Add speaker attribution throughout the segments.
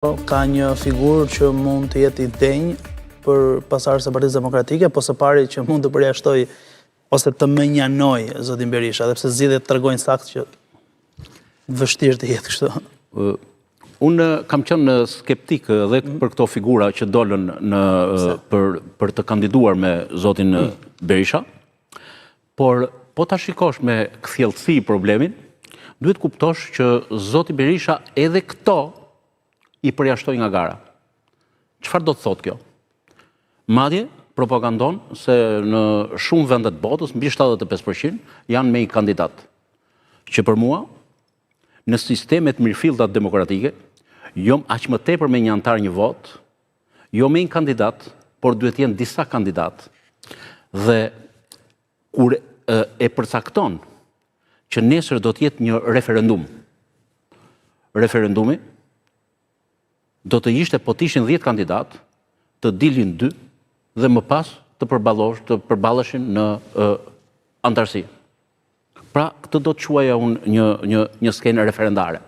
Speaker 1: ka një figurë që mund të jetë i denjë për pasardhësit e Partisë Demokratike, po së pari që mund të përjashtoj ose të menjanoj zotin Berisha, dhe pse zgjidhjet tregojnë saktë që vështirë të jetë kështu.
Speaker 2: Unë kam qenë skeptik edhe për këto figura që dolën për të kandiduar me zotin Berisha, por po ta shikosh me kthjellësi problemin, duhet kuptosh që zoti Berisha edhe këto i përjashtoi nga gara. Çfarë do të thotë kjo? Madje propagandon se në shumë vende të botës, mbi 75% janë me i kandidat. Që për mua, në sistemet mirëfillta demokratike, jo aq më tepër me një antar një vot, jo me një kandidat, por duhet të jenë disa kandidat. Dhe kur e përcakton që nesër do të jetë një referendum. Referendumi do të ishte po të ishin 10 kandidat, të dilin 2 dhe më pas të përballeshin në antarësi. Pra, këtë do të quaja unë një skenë referendare.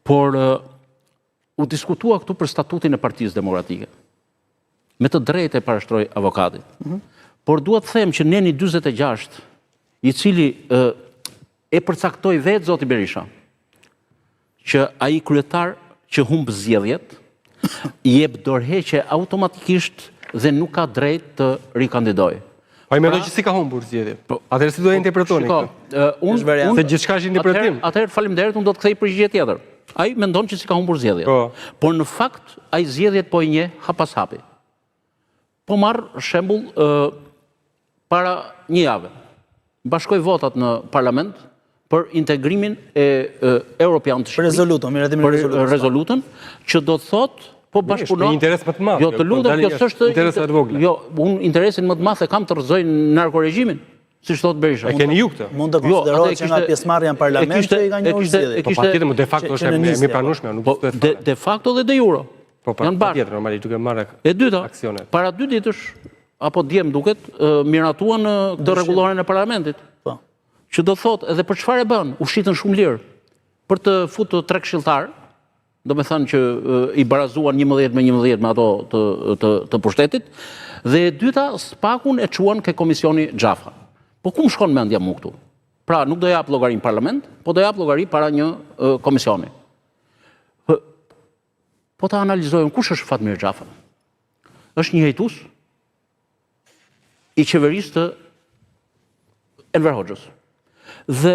Speaker 2: Por u diskutua këtu për statutin e Partisë Demokratike. Me të drejtë e parashtroi avokati. Por dua të them që Neni 46, i cili e përcaktoi vetë zoti Berisha, që ai kryetar që humb zgjedhjet, i jep dorëheqje automatikisht dhe nuk ka drejt të rikandidojë.
Speaker 3: Ai mendoj që si ka humbur zgjedhjet. Atëherë si do e interpretoni këtë? Se gjithçka është interpretim.
Speaker 2: Atëherë faleminderit, unë do të kthej përgjigje tjetër. Ai mendon që si ka humbur zgjedhjet. Por në fakt ai zgjedhjet po i njeh hap pas hapi. Po marr shembull para një jave. Bashkoj votat në parlament për integrimin e Europian të Shqipërisë. Për rezolutën, që do të thotë po bashkëpunon.
Speaker 3: Një interes më të madh.
Speaker 2: Jo, të lutem, kjo s'është
Speaker 3: interes të vogla.
Speaker 2: Jo, unë interesin më të madh e kam të rrëzoj narkoregjimin, siç thotë Berisha.
Speaker 3: E keni ju këtë?
Speaker 1: Mund të konsiderohet që nga pjesëmarrja në parlament që i ka njohur zgjedhjet.
Speaker 3: Po patjetër, de facto është e mirëpranueshme, nuk do të.
Speaker 2: De facto dhe de jure.
Speaker 3: Po patjetër, normalisht duke marrë
Speaker 2: e dyta,
Speaker 3: aksionet.
Speaker 2: Para 2 ditësh apo djem duket, miratuan të rregulloren e parlamentit. Që do thotë edhe për çfarë e bën, u shitën shumë lirë për të futur 3 këshilltar, do me thënë që i barazuan 11 me 11 me ato të pushtetit, dhe e dyta spakun e çuan ke komisioni Xhafa. Po ku më shkon mendja mu këtu? Pra nuk do jap llogari në parlament, po do jap llogari para një komisioni. Po ta analizojmë kush është Fatmir Xhafa? Është një hetus i qeverisë të Enver Hoxhës. Dhe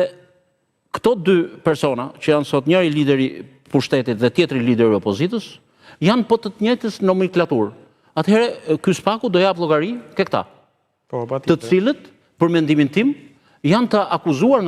Speaker 2: këto 2 persona, që janë sot njëri lideri pushtetit dhe tjetri lideri opozitës, janë po të njëjtës nomenklaturë. Atëherë, ky spaku do jap llogari ke këta, të cilët, për mendimin tim, janë të akuzuar